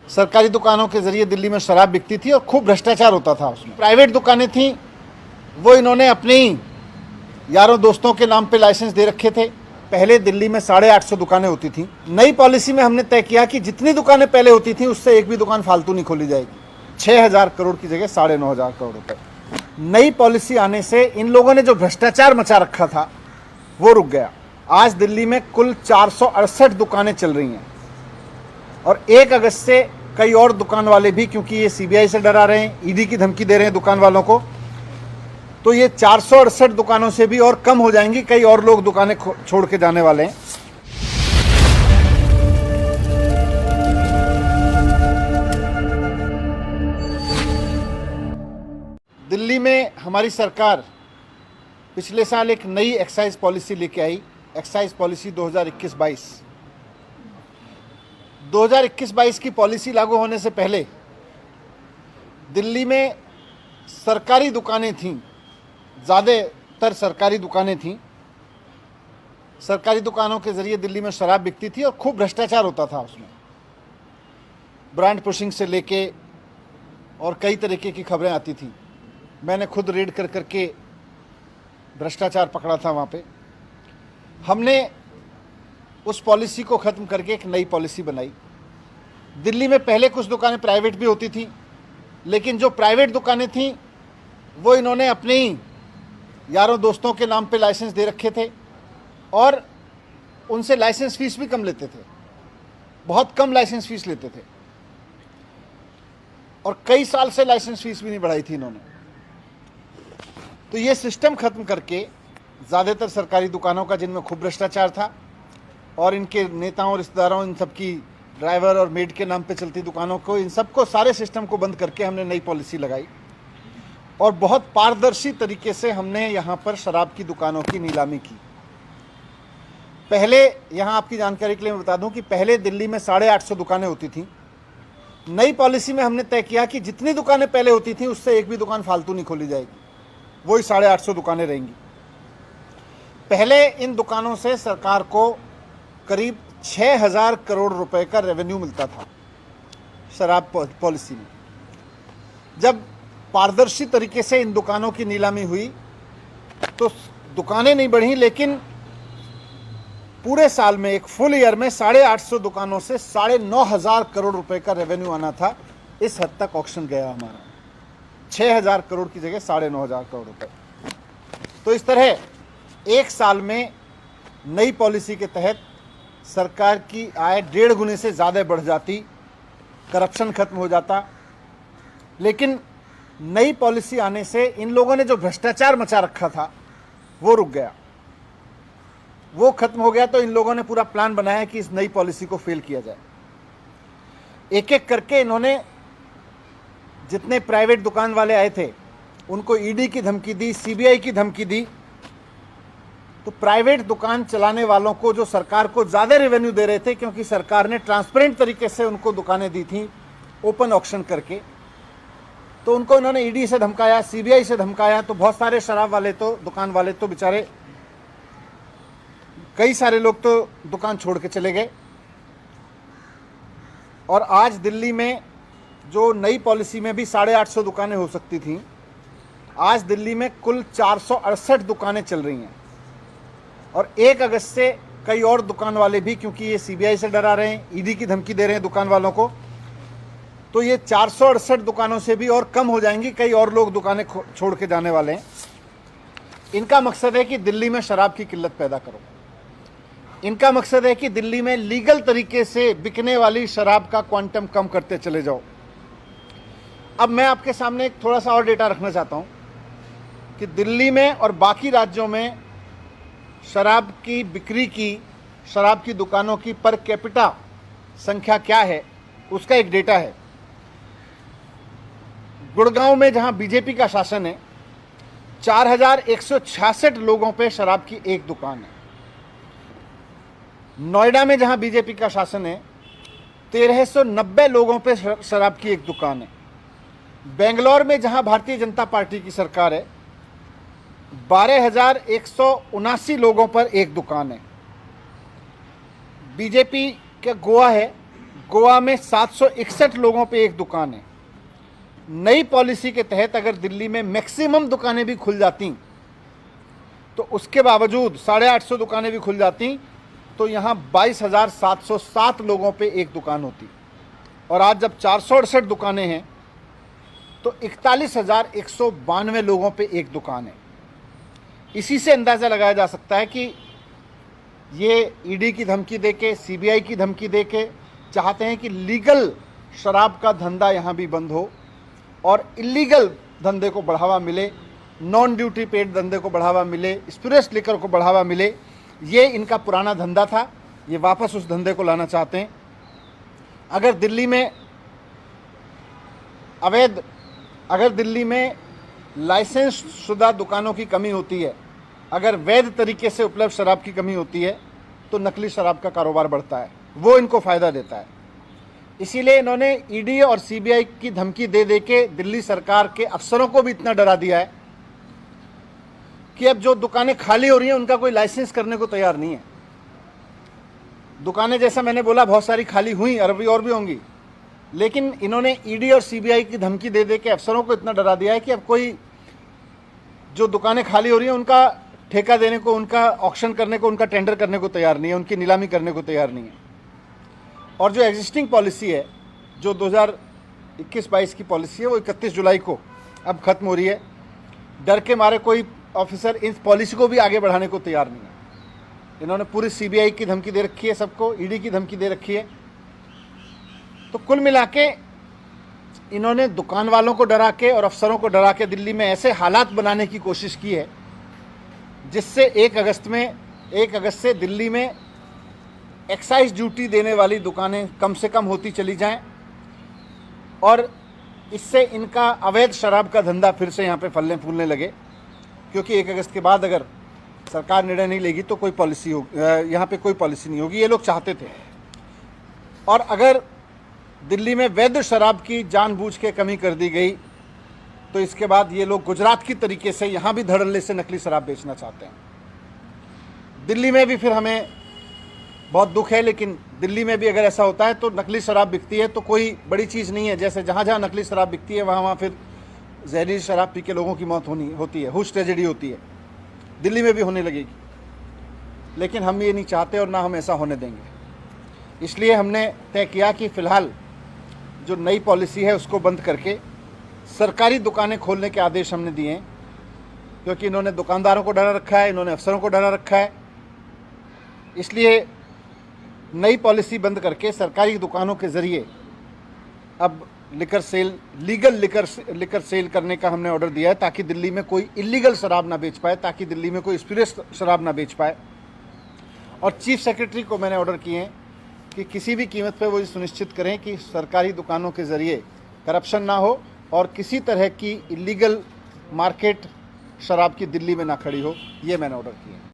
सरकारी दुकानों के जरिए दिल्ली में शराब बिकती थी और खूब भ्रष्टाचार होता था उसमें। प्राइवेट दुकानें थी वो इन्होंने अपने ही यारों दोस्तों के नाम पे लाइसेंस दे रखे थे। पहले दिल्ली में 850 दुकानें होती थी। नई पॉलिसी में हमने तय किया कि जितनी दुकानें पहले होती थी उससे एक भी दुकान फालतू नहीं खोली जाएगी। 6000 करोड़ की जगह 9500 करोड़ रुपए। नई पॉलिसी आने से इन लोगों ने जो भ्रष्टाचार मचा रखा था वो रुक गया। आज दिल्ली में कुल 468 दुकानें चल रही हैं और 1 अगस्त से कई और दुकान वाले भी, क्योंकि ये सीबीआई से डरा रहे हैं, ईडी की धमकी दे रहे हैं दुकान वालों को, तो ये 468 दुकानों से भी और कम हो जाएंगी। कई और लोग दुकानें छोड़ के जाने वाले हैं। दिल्ली में हमारी सरकार पिछले साल एक नई एक्साइज पॉलिसी लेके आई, एक्साइज पॉलिसी 2021-22। 2021-22 की पॉलिसी लागू होने से पहले दिल्ली में सरकारी दुकानें थीं, ज़्यादातर सरकारी दुकानें थीं। सरकारी दुकानों के ज़रिए दिल्ली में शराब बिकती थी और खूब भ्रष्टाचार होता था उसमें। ब्रांड पुशिंग से लेके और कई तरीके की खबरें आती थी। मैंने खुद रेड कर करके भ्रष्टाचार पकड़ा था वहाँ पे। हमने उस पॉलिसी को ख़त्म करके एक नई पॉलिसी बनाई। दिल्ली में पहले कुछ दुकानें प्राइवेट भी होती थी, लेकिन जो प्राइवेट दुकानें थीं वो इन्होंने अपने ही यारों दोस्तों के नाम पे लाइसेंस दे रखे थे और उनसे लाइसेंस फीस भी कम लेते थे, बहुत कम लाइसेंस फीस लेते थे और कई साल से लाइसेंस फीस भी नहीं बढ़ाई थी इन्होंने। तो ये सिस्टम ख़त्म करके ज़्यादातर सरकारी दुकानों का, जिनमें खूब भ्रष्टाचार था, और इनके नेताओं, रिश्तेदारों, इन सब की ड्राइवर और मेड के नाम पे चलती दुकानों को, इन सबको, सारे सिस्टम को बंद करके हमने नई पॉलिसी लगाई और बहुत पारदर्शी तरीके से हमने यहाँ पर शराब की दुकानों की नीलामी की। पहले, यहाँ आपकी जानकारी के लिए मैं बता दूं कि पहले दिल्ली में 850 दुकानें होती थीं। नई पॉलिसी में हमने तय किया कि जितनी दुकानें पहले होती थीं उससे एक भी दुकान फालतू नहीं खोली जाएगी, वही 850 दुकानें रहेंगी। पहले इन दुकानों से सरकार को करीब 6000 करोड़ रुपए का रेवेन्यू मिलता था शराब पॉलिसी में। जब पारदर्शी तरीके से इन दुकानों की नीलामी हुई तो दुकानें नहीं बढ़ी, लेकिन पूरे साल में, एक फुल ईयर में 850 दुकानों से 9500 करोड़ रुपए का रेवेन्यू आना था। इस हद तक ऑक्शन गया हमारा, 6000 करोड़ की जगह 9500 करोड़ रुपए। तो इस तरह एक साल में नई पॉलिसी के तहत सरकार की आय 1.5 गुने से ज़्यादा बढ़ जाती, करप्शन खत्म हो जाता। लेकिन नई पॉलिसी आने से इन लोगों ने जो भ्रष्टाचार मचा रखा था वो रुक गया, वो खत्म हो गया। तो इन लोगों ने पूरा प्लान बनाया कि इस नई पॉलिसी को फेल किया जाए। एक एक करके इन्होंने जितने प्राइवेट दुकान वाले आए थे उनको ईडी की धमकी दी, सीबीआई की धमकी दी। तो प्राइवेट दुकान चलाने वालों को, जो सरकार को ज़्यादा रेवेन्यू दे रहे थे, क्योंकि सरकार ने ट्रांसपेरेंट तरीके से उनको दुकानें दी थी ओपन ऑक्शन करके, तो उनको इन्होंने ईडी से धमकाया, सीबीआई से धमकाया। तो बहुत सारे शराब वाले तो, दुकान वाले तो बेचारे, कई सारे लोग तो दुकान छोड़ के चले गए। और आज दिल्ली में जो नई पॉलिसी में भी 850 दुकानें हो सकती थीं, आज दिल्ली में कुल 468 दुकानें चल रही हैं और 1 अगस्त से कई और दुकान वाले भी, क्योंकि ये सीबीआई से डरा रहे हैं, ईडी की धमकी दे रहे हैं दुकान वालों को, तो ये 468 दुकानों से भी और कम हो जाएंगी। कई और लोग दुकानें छोड़ के जाने वाले हैं। इनका मकसद है कि दिल्ली में शराब की किल्लत पैदा करो। इनका मकसद है कि दिल्ली में लीगल तरीके से बिकने वाली शराब का क्वांटम कम करते चले जाओ। अब मैं आपके सामने एक थोड़ा सा और डेटा रखना चाहता हूं कि दिल्ली में और बाकी राज्यों में शराब की बिक्री की, शराब की दुकानों की पर कैपिटा संख्या क्या है, उसका एक डेटा है। गुड़गांव में, जहां बीजेपी का शासन है, 4166 लोगों पे शराब की एक दुकान है। नोएडा में, जहां बीजेपी का शासन है, 1390 लोगों पे शराब की एक दुकान है। बेंगलोर में, जहां भारतीय जनता पार्टी की सरकार है, 12,179 लोगों पर एक दुकान है। बीजेपी का गोवा है, गोवा में 761 लोगों पे एक दुकान है। नई पॉलिसी के तहत अगर दिल्ली में मैक्सिमम दुकानें भी खुल जाती तो उसके बावजूद 850 दुकानें भी खुल जाती तो यहाँ 22,707 लोगों पे एक दुकान होती, और आज जब 468 दुकानें हैं तो 41,192 लोगों पे एक दुकान है। इसी से अंदाज़ा लगाया जा सकता है कि ये ईडी की धमकी देके, सीबीआई की धमकी देके चाहते हैं कि लीगल शराब का धंधा यहाँ भी बंद हो और इलीगल धंधे को बढ़ावा मिले, नॉन ड्यूटी पेड धंधे को बढ़ावा मिले, स्पिरिट्स लिकर को बढ़ावा मिले। ये इनका पुराना धंधा था, ये वापस उस धंधे को लाना चाहते हैं। अगर दिल्ली में लाइसेंस शुदा दुकानों की कमी होती है, अगर वैध तरीके से उपलब्ध शराब की कमी होती है तो नकली शराब का कारोबार बढ़ता है, वो इनको फ़ायदा देता है। इसीलिए इन्होंने ईडी और सीबीआई की धमकी दे दे के दिल्ली सरकार के अफसरों को भी इतना डरा दिया है कि अब जो दुकानें खाली हो रही हैं उनका कोई लाइसेंस करने को तैयार नहीं है। दुकानें जैसा मैंने बोला बहुत सारी खाली हुई, अरबी और भी होंगी, लेकिन इन्होंने ईडी और सीबीआई की धमकी दे दे के अफसरों को इतना डरा दिया है कि अब कोई जो दुकानें खाली हो रही हैं उनका ठेका देने को, उनका ऑक्शन करने को, उनका टेंडर करने को तैयार नहीं है, उनकी नीलामी करने को तैयार नहीं है। और जो एग्जिस्टिंग पॉलिसी है, जो 2021-22 की पॉलिसी है, वो 31 जुलाई को अब ख़त्म हो रही है। डर के मारे कोई ऑफिसर इस पॉलिसी को भी आगे बढ़ाने को तैयार नहीं है। इन्होंने पूरी सीबीआई की धमकी दे रखी है, सबको ईडी की धमकी दे रखी है। तो कुल मिला के इन्होंने दुकान वालों को डरा के और अफसरों को डरा के दिल्ली में ऐसे हालात बनाने की कोशिश की है जिससे 1 अगस्त से दिल्ली में एक्साइज ड्यूटी देने वाली दुकानें कम से कम होती चली जाएं और इससे इनका अवैध शराब का धंधा फिर से यहाँ पे फलने फूलने लगे, क्योंकि 1 अगस्त के बाद अगर सरकार निर्णय नहीं लेगी तो कोई पॉलिसी हो, यहाँ पे कोई पॉलिसी नहीं होगी। ये लोग चाहते थे। और अगर दिल्ली में वैध शराब की जानबूझ के कमी कर दी गई तो इसके बाद ये लोग गुजरात की तरीके से यहाँ भी धड़ल्ले से नकली शराब बेचना चाहते हैं। दिल्ली में भी फिर हमें बहुत दुख है, लेकिन दिल्ली में भी अगर ऐसा होता है तो नकली शराब बिकती है तो कोई बड़ी चीज़ नहीं है। जैसे जहाँ जहाँ नकली शराब बिकती है वहाँ फिर जहरीली शराब पी के लोगों की मौत होती है, हुश ट्रेजेडी होती है। दिल्ली में भी होने लगेगी, लेकिन हम ये नहीं चाहते और ना हम ऐसा होने देंगे। इसलिए हमने तय किया कि फ़िलहाल जो नई पॉलिसी है उसको बंद करके सरकारी दुकानें खोलने के आदेश हमने दिए हैं, क्योंकि इन्होंने दुकानदारों को डरा रखा है, इन्होंने अफसरों को डरा रखा है। इसलिए नई पॉलिसी बंद करके सरकारी दुकानों के ज़रिए अब लीगल लिकर सेल करने का हमने ऑर्डर दिया है, ताकि दिल्ली में कोई इलीगल शराब ना बेच पाए, ताकि दिल्ली में कोई स्पिरिट्स शराब ना बेच पाए। और चीफ सेक्रेटरी को मैंने ऑर्डर किए हैं कि किसी भी कीमत पर वो ये सुनिश्चित करें कि सरकारी दुकानों के ज़रिए करप्शन ना हो और किसी तरह की इलीगल मार्केट शराब की दिल्ली में ना खड़ी हो। ये मैंने ऑर्डर किया है।